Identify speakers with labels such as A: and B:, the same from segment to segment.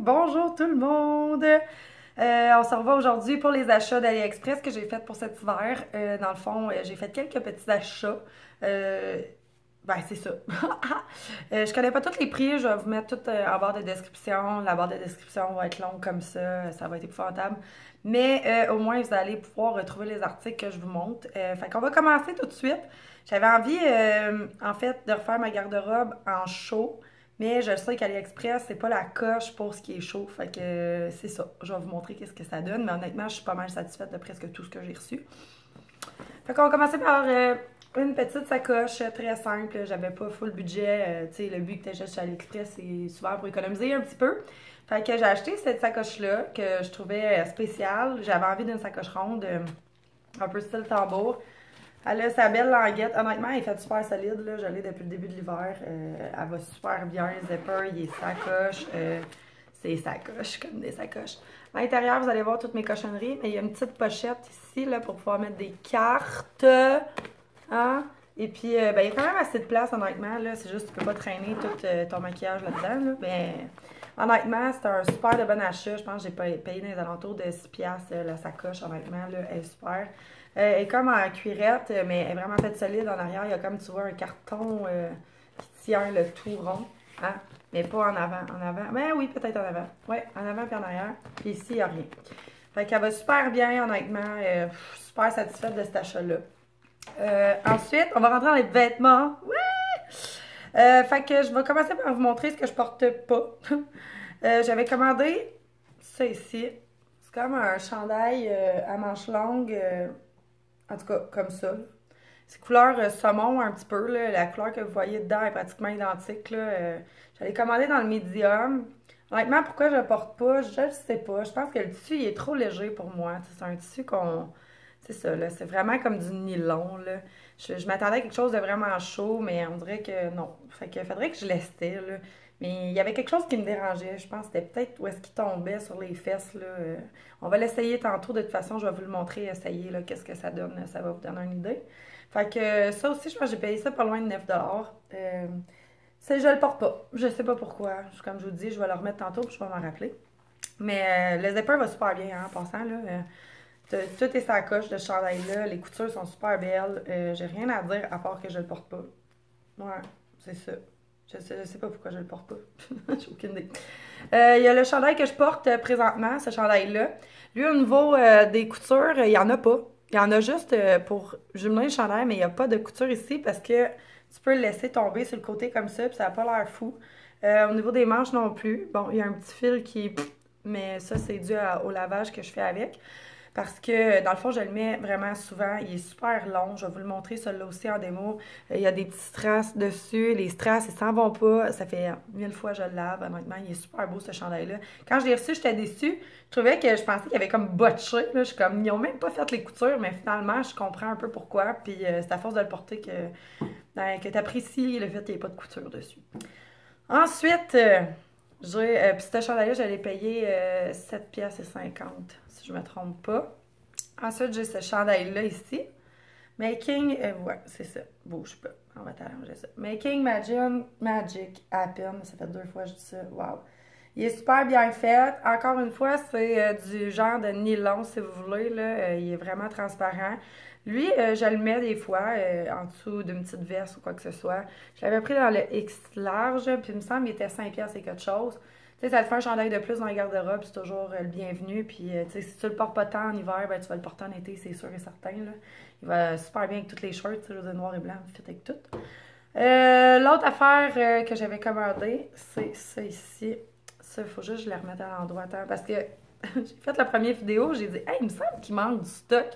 A: Bonjour tout le monde! On se revoit aujourd'hui pour les achats d'AliExpress que j'ai fait pour cet hiver. Dans le fond, j'ai fait quelques petits achats. C'est ça. Je connais pas tous les prix, je vais vous mettre tout en barre de description. La barre de description va être longue comme ça va être épouvantable. Mais au moins, vous allez pouvoir retrouver les articles que je vous montre. Fait qu'on va commencer tout de suite. J'avais envie, en fait, de refaire ma garde-robe en chaud. Mais je sais qu'AliExpress, c'est pas la coche pour ce qui est chaud. Fait que c'est ça. Je vais vous montrer qu'est-ce que ça donne. Mais honnêtement, je suis pas mal satisfaite de presque tout ce que j'ai reçu. Fait qu'on va commencer par une petite sacoche très simple. J'avais pas full budget. Tu sais, le but que t'achètes chez AliExpress, c'est souvent pour économiser un petit peu. Fait que j'ai acheté cette sacoche-là que je trouvais spéciale. J'avais envie d'une sacoche ronde, un peu style tambour. Elle a sa belle languette. Honnêtement, elle est faite super solide. Là. Je l'ai depuis le début de l'hiver. Elle va super bien. Le zipper, il est sacoche. C'est sacoche, comme des sacoches. À l'intérieur, vous allez voir toutes mes cochonneries. Mais il y a une petite pochette ici là, pour pouvoir mettre des cartes. Hein? Et puis, il y a quand même assez de place, honnêtement. C'est juste que tu peux pas traîner tout ton maquillage là-dedans. Là. Mais honnêtement, c'est un super de bon achat. Je pense que j'ai payé dans les alentours de 6$ la sacoche. Honnêtement, là, elle est super. Elle est comme en cuirette, mais elle est vraiment faite solide en arrière. Il y a comme tu vois un carton qui tient le tout rond. Hein? Mais pas en avant. En avant. Ben oui, peut-être en avant. Ouais, en avant puis en arrière. Puis ici, il n'y a rien. Fait qu'elle va super bien, honnêtement. Super satisfaite de cet achat-là. Ensuite, on va rentrer dans les vêtements. Ouais! Fait que je vais commencer par vous montrer ce que je porte pas. J'avais commandé ça ici. C'est comme un chandail à manches longues. En tout cas, comme ça. C'est couleur saumon un petit peu. Là. La couleur que vous voyez dedans est pratiquement identique. J'allais commander dans le medium. Honnêtement, pourquoi je ne le porte pas, je ne sais pas. Je pense que le tissu il est trop léger pour moi. C'est un tissu qu'on... C'est ça, là. C'est vraiment comme du nylon. Là. Je m'attendais à quelque chose de vraiment chaud, mais on dirait que non. Fait que faudrait que je l'estais. Là. Mais il y avait quelque chose qui me dérangeait. Je pense que c'était peut-être où est-ce qu'il tombait sur les fesses. Là. On va l'essayer tantôt. De toute façon, je vais vous le montrer, essayer qu'est-ce que ça donne. Ça va vous donner une idée. Fait que ça aussi, je pense que j'ai payé ça pas loin de 9$. Je le porte pas. Je sais pas pourquoi. Comme je vous dis, je vais le remettre tantôt puis je vais m'en rappeler. Mais le zipper va super bien hein, en passant. Là. Tout est sa coche de ce chandail-là. Les coutures sont super belles. J'ai rien à dire à part que je le porte pas. Ouais, c'est ça. Je sais pas pourquoi je le porte pas. J'ai aucune idée. Il y a le chandail que je porte présentement, ce chandail-là. Lui, au niveau des coutures, il n'y en a pas. Il y en a juste pour jumeler le chandail, mais il n'y a pas de couture ici parce que tu peux le laisser tomber sur le côté comme ça, puis ça n'a pas l'air fou. Au niveau des manches non plus. Bon, il y a un petit fil qui... Mais ça, c'est dû au lavage que je fais avec. Parce que, dans le fond, je le mets vraiment souvent. Il est super long. Je vais vous le montrer, celui-là aussi en démo. Il y a des petits strass dessus. Les strass, ils s'en vont pas. Ça fait 1000 fois que je le lave. Honnêtement, il est super beau, ce chandail-là. Quand je l'ai reçu, j'étais déçue. Je pensais qu'il y avait comme botché. Là. Je suis comme, ils n'ont même pas fait les coutures, mais finalement, je comprends un peu pourquoi. Puis, c'est à force de le porter que tu apprécies le fait qu'il n'y ait pas de couture dessus. Ensuite, puis ce chandail-là, je l'ai payé 7,50$, si je ne me trompe pas. Ensuite, j'ai ce chandail-là ici. Making, ouais, c'est ça. Bouge pas. On va t'arranger ça. Making Magic Happen. Ça fait 2 fois que je dis ça. Wow. Il est super bien fait. Encore une fois, c'est du genre de nylon, si vous voulez. Là. Il est vraiment transparent. Lui, je le mets des fois en dessous d'une petite veste ou quoi que ce soit. Je l'avais pris dans le X large, puis il me semble qu'il était 5$ et quelque chose. Tu sais, ça te fait un chandail de plus dans le garde-robe, c'est toujours le bienvenu. Puis, tu sais, si tu le portes pas tant en hiver, ben, tu vas le porter en été, c'est sûr et certain. Là. Il va super bien avec toutes les shirts, tu sais, noir et blanc, fit avec tout. L'autre affaire que j'avais commandée, c'est ça ici. Ça, il faut juste que je la remette à l'endroit. Parce que j'ai fait la première vidéo, j'ai dit, hey, il me semble qu'il manque du stock.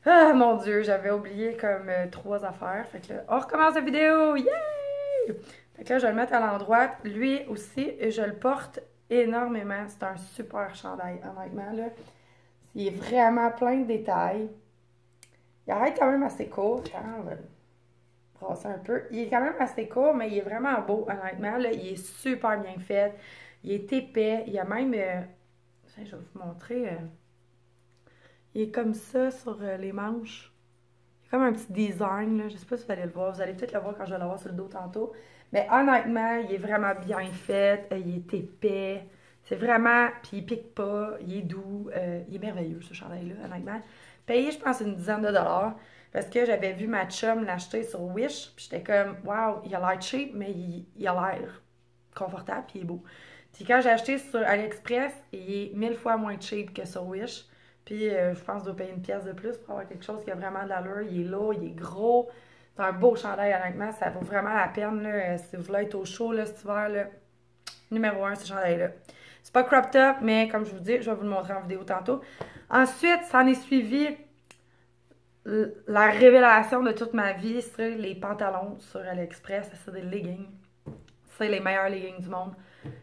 A: Ah, mon Dieu, j'avais oublié comme 3 affaires. Fait que là, on recommence la vidéo! Yay! Fait que là, je vais le mettre à l'endroit. Lui aussi, et je le porte énormément. C'est un super chandail, honnêtement, là. Il est vraiment plein de détails. Il arrête quand même assez court. On va le brasser un peu. Il est quand même assez court, mais il est vraiment beau, honnêtement. Là. Il est super bien fait. Il est épais. Il y a même... je vais vous montrer... il est comme ça sur les manches. Il y a comme un petit design, là. Je sais pas si vous allez le voir. Vous allez peut-être le voir quand je vais l'avoir sur le dos tantôt. Mais honnêtement, il est vraiment bien fait. Il est épais. C'est vraiment... Puis il pique pas, il est doux, il est merveilleux, ce chandail-là, honnêtement. Payé, je pense, une dizaine de dollars. Parce que j'avais vu ma chum l'acheter sur Wish. Puis j'étais comme, waouh, il a l'air cheap, mais il a l'air confortable, puis il est beau. Puis quand j'ai acheté sur AliExpress, il est 1000 fois moins cheap que sur Wish. Puis je pense que je dois payer une pièce de plus pour avoir quelque chose qui a vraiment de l'allure. Il est lourd, il est gros. C'est un beau chandail, honnêtement. Ça vaut vraiment la peine, là, si vous voulez être au chaud là, cet hiver. Là. Numéro 1, ce chandail-là. C'est pas crop top, mais comme je vous dis, je vais vous le montrer en vidéo tantôt. Ensuite, ça en est suivi la révélation de toute ma vie, c'est les pantalons sur AliExpress. C'est des leggings. C'est les meilleurs leggings du monde.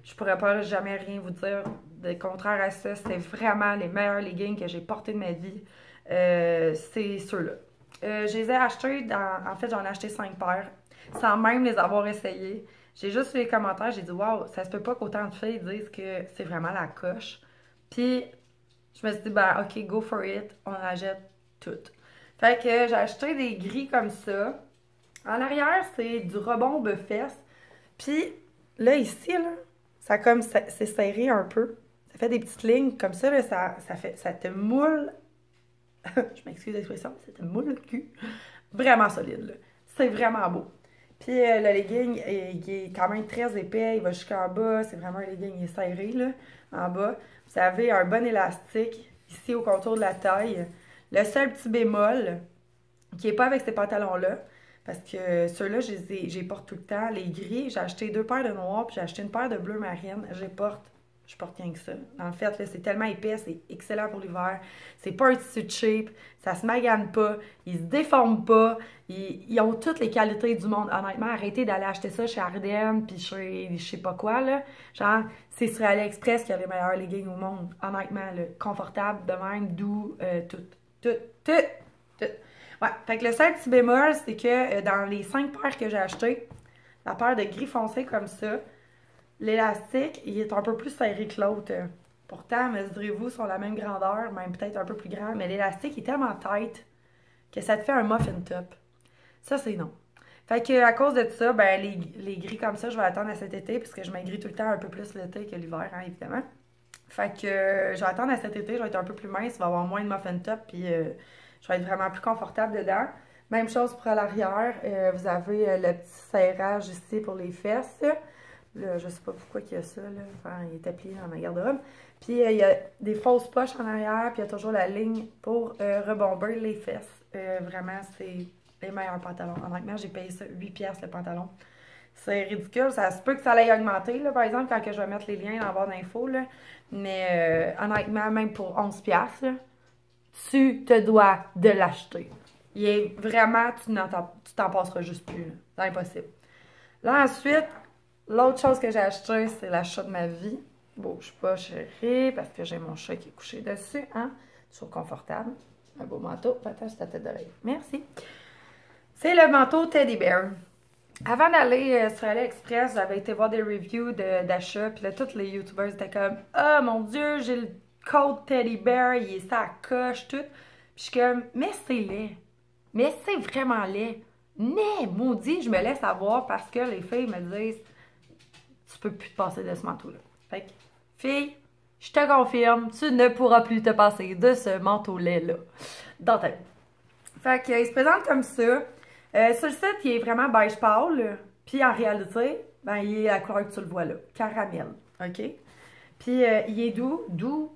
A: Je pourrais pas jamais rien vous dire de contraire à ça. C'est vraiment les meilleurs leggings que j'ai portés de ma vie. C'est ceux-là. Je les ai achetés, en fait, j'en ai acheté 5 paires, sans même les avoir essayés. J'ai juste lu les commentaires, j'ai dit « Wow, ça se peut pas qu'autant de filles disent que c'est vraiment la coche. » Puis, je me suis dit « Ben, ok, go for it, on en achète toutes. » Fait que j'ai acheté des gris comme ça. En arrière, c'est du rebond fesses. Puis, là, ici, là, ça comme, c'est serré un peu. Ça fait des petites lignes comme ça, là, ça te moule. Je m'excuse l'expression, ça te moule le cul. Vraiment solide, là. C'est vraiment beau. Puis, le legging, il est quand même très épais, il va jusqu'en bas. C'est vraiment un legging, il est serré, là, en bas. Vous avez un bon élastique, ici, au contour de la taille. Le seul petit bémol, qui n'est pas avec ces pantalons-là, parce que ceux-là, je les porte tout le temps. Les gris, j'ai acheté 2 paires de noirs, puis j'ai acheté une paire de bleu marine. Je porte rien que ça. En fait, là, c'est tellement épais, c'est excellent pour l'hiver. C'est pas un tissu cheap, ça se magane pas, ils se déforment pas, ils ont toutes les qualités du monde. Honnêtement, arrêtez d'aller acheter ça chez Ardenne, puis chez je sais pas quoi, là. Genre, c'est sur AliExpress qu'il y a les meilleurs leggings au monde. Honnêtement, là, confortable, de même, doux, tout. Ouais, fait que le seul petit bémol, c'est que dans les 5 paires que j'ai achetées, la paire de gris foncé comme ça, l'élastique, il est un peu plus serré que l'autre. Pourtant, mesurez-vous, sont la même grandeur, même peut-être un peu plus grand, mais l'élastique est tellement tight que ça te fait un muffin top. Ça, c'est non. Fait que à cause de ça, ben les gris comme ça, je vais attendre à cet été, parce que je m'aigris tout le temps un peu plus l'été que l'hiver, hein, évidemment. Fait que je vais attendre à cet été, je vais être un peu plus mince, il va y avoir moins de muffin top, puis je vais être vraiment plus confortable dedans. Même chose pour à l'arrière. Vous avez le petit serrage ici pour les fesses. Là, je sais pas pourquoi il y a ça. Là. Enfin, il était plié dans ma garde-robe. Puis il y a des fausses poches en arrière. Puis il y a toujours la ligne pour rebomber les fesses. Vraiment, c'est les meilleurs pantalons. Honnêtement, j'ai payé ça 8 piastres le pantalon. C'est ridicule. Ça se peut que ça aille augmenter, là, par exemple, quand que je vais mettre les liens dans la barre d'infos. Mais honnêtement, même pour 11 piastres, tu te dois de l'acheter. Il est vraiment, tu t'en passeras juste plus. C'est impossible. Là, ensuite, l'autre chose que j'ai acheté, c'est l'achat de ma vie. Bouge pas, chérie, parce que j'ai mon chat qui est couché dessus, hein. Toujours confortable. Un beau manteau. Attends, c'est ta tête d'oreille. Merci. C'est le manteau Teddy Bear. Avant d'aller sur AliExpress, j'avais été voir des reviews d'achat, puis là, tous les YouTubers étaient comme « Ah, mon Dieu, j'ai le code Teddy Bear, il est ça coche, tout. » Puis je suis comme « Mais c'est laid. Mais c'est vraiment laid. Mais, maudit, je me laisse avoir parce que les filles me disent « Tu peux plus te passer de ce manteau-là. » Fait que, fille, je te confirme, tu ne pourras plus te passer de ce manteau laid-là dans ta vie. Fait que, il se présente comme ça. Sur le site, il est vraiment beige pâle. Puis en réalité, ben, il est la couleur que tu le vois là. Caramel. OK? Puis il est doux.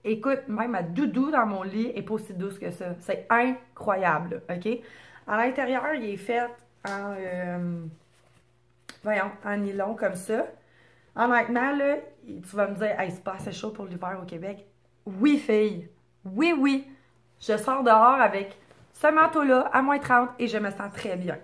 A: Écoute, même ma doudou dans mon lit est pas aussi douce que ça. C'est incroyable. OK? À l'intérieur, il est fait en, en nylon comme ça. Honnêtement, là, tu vas me dire, hey, c'est pas assez chaud pour l'hiver au Québec. Oui, fille. Oui. Je sors dehors avec ce manteau-là à moins 30 et je me sens très bien.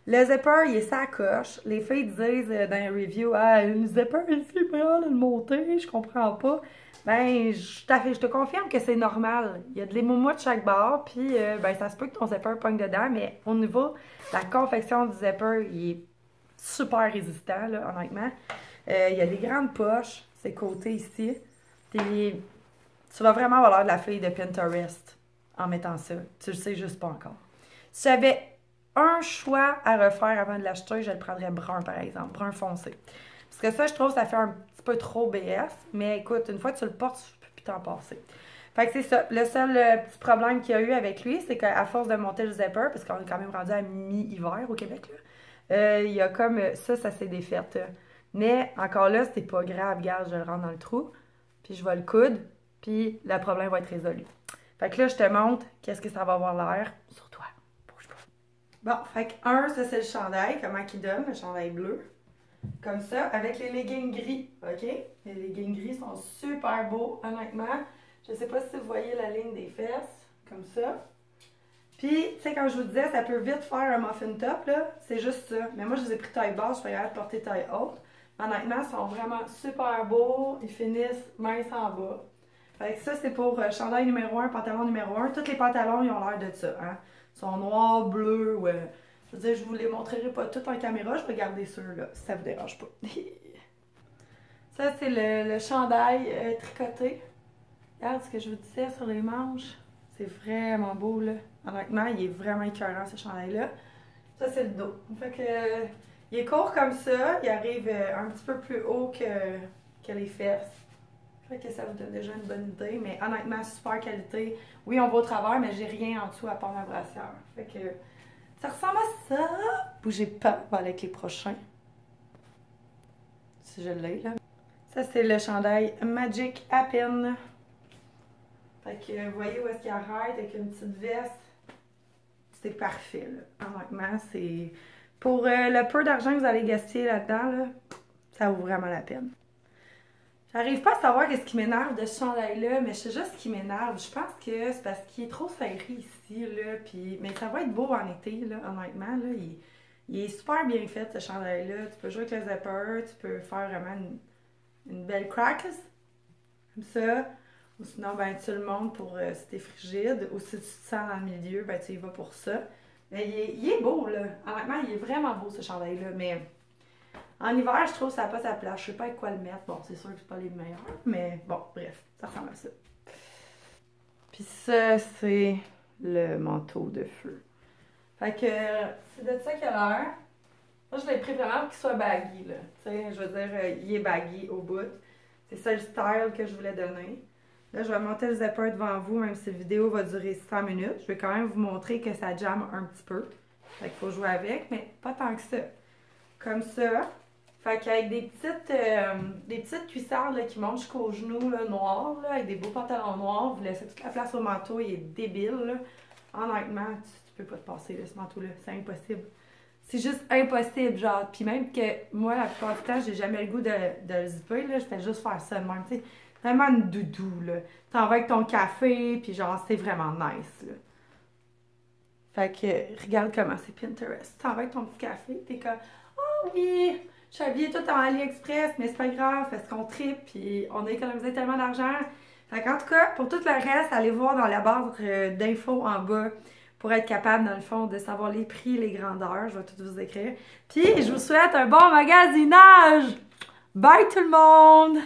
A: Le zipper, il est sa coche. Les filles disent dans les reviews, ah, le zipper, il fait pas de le monter, je comprends pas. Ben, je te confirme que c'est normal. Il y a de l'émoumou de chaque bord, puis ben, ça se peut que ton zipper pogne dedans, mais au niveau de la confection du zipper, il est super résistant, là, honnêtement. Il y a des grandes poches, ces côtés ici. Puis, tu vas vraiment avoir l'air de la fille de Pinterest en mettant ça. Tu le sais juste pas encore. Si j'avais un choix à refaire avant de l'acheter, je le prendrais brun, par exemple. Brun foncé. Parce que ça, je trouve, ça fait un petit pas trop BS, mais écoute, une fois que tu le portes, tu peux plus t'en passer. Fait que c'est ça. Le seul petit problème qu'il y a eu avec lui, c'est qu'à force de monter le zipper, parce qu'on est quand même rendu à mi-hiver au Québec, là, il y a comme ça s'est défait. Mais encore là, c'est pas grave, regarde, je le rentre dans le trou, puis je vais le coudre, puis le problème va être résolu. Fait que là, je te montre qu'est-ce que ça va avoir l'air sur toi. Bouge pas. Bon, fait que ça c'est le chandail, comment qu'il donne, le chandail bleu. Comme ça, avec les leggings gris, ok? Les leggings gris sont super beaux, honnêtement. Je sais pas si vous voyez la ligne des fesses, comme ça. Puis, tu sais, comme je vous disais, ça peut vite faire un muffin top, là. C'est juste ça. Mais moi, je les ai pris taille basse, je suis pas capable de porter taille haute. Honnêtement, ils sont vraiment super beaux. Ils finissent minces en bas. Fait que ça, c'est pour chandail numéro 1, pantalon numéro 1. Tous les pantalons, ils ont l'air de ça, hein. Ils sont noirs, bleus, ouais. Je veux dire, je vous les montrerai pas toutes en caméra. Je vais garder ceux-là, si ça vous dérange pas. Ça, c'est le chandail tricoté. Regarde ce que je vous disais sur les manches. C'est vraiment beau, là. Honnêtement, il est vraiment écœurant, ce chandail-là. Ça, c'est le dos. Fait que, il est court comme ça. Il arrive un petit peu plus haut que les fesses. Fait que ça vous donne déjà une bonne idée. Mais honnêtement, super qualité. Oui, on va au travers, mais j'ai rien en dessous à part ma brassière. Fait que, ça ressemble à ça. Bougez pas. On va aller avec les prochains. Si je l'ai, là. Ça, c'est le chandail Magic Happen. Fait que vous voyez où est-ce qu'il arrête avec une petite veste. C'est parfait, là. Honnêtement, c'est... Pour le peu d'argent que vous allez gaspiller là-dedans, là, ça vaut vraiment la peine. J'arrive pas à savoir qu'est-ce qui m'énerve de ce chandail-là, mais je sais juste ce qui m'énerve. Je pense que c'est parce qu'il est trop serré ici, là. Puis... Mais ça va être beau en été, là, honnêtement. Là, il est super bien fait, ce chandail-là. Tu peux jouer avec le zipper, tu peux faire vraiment une belle crack, comme ça. Ou sinon, ben, tu le montes pour si t'es frigide. Ou si tu te sens dans le milieu, ben, tu y vas pour ça. Mais il est beau, là. Honnêtement, il est vraiment beau, ce chandail-là. Mais en hiver, je trouve que ça n'a pas sa place. Je sais pas avec quoi le mettre. Bon, c'est sûr que c'est pas les meilleurs. Mais bon, bref, ça ressemble à ça. Puis ça, c'est le manteau de feu. Fait que c'est de ça qu'il a l'air. Moi, je l'ai pris vraiment pour qu'il soit baggy, là. Tu sais, je veux dire, il est baggy au bout. C'est ça le style que je voulais donner. Là, je vais monter le zipper devant vous, même si la vidéo va durer 100 minutes. Je vais quand même vous montrer que ça jamme un petit peu. Fait qu'il faut jouer avec, mais pas tant que ça. Comme ça. Fait qu'avec des petites cuissardes là, qui montent jusqu'aux genoux là, noirs, là, avec des beaux pantalons noirs, vous laissez toute la place au manteau, il est débile. Là. Honnêtement, tu peux pas te passer là, ce manteau-là, c'est impossible. C'est juste impossible, genre. Puis même que moi, la plupart du temps, j'ai jamais le goût de le zipper, là, je fais juste faire ça de même, tu sais. Vraiment une doudou, là. T'en vas avec ton café, puis genre, c'est vraiment nice, là. Fait que, regarde comment c'est Pinterest. T'en vas avec ton petit café, t'es comme, oh oui, je suis habillée tout en AliExpress, mais c'est pas grave, parce qu'on tripe, puis on a économisé tellement d'argent. Fait qu'en tout cas, pour tout le reste, allez voir dans la barre d'infos en bas pour être capable, dans le fond, de savoir les prix et les grandeurs. Je vais tout vous écrire. Puis, je vous souhaite un bon magasinage! Bye tout le monde!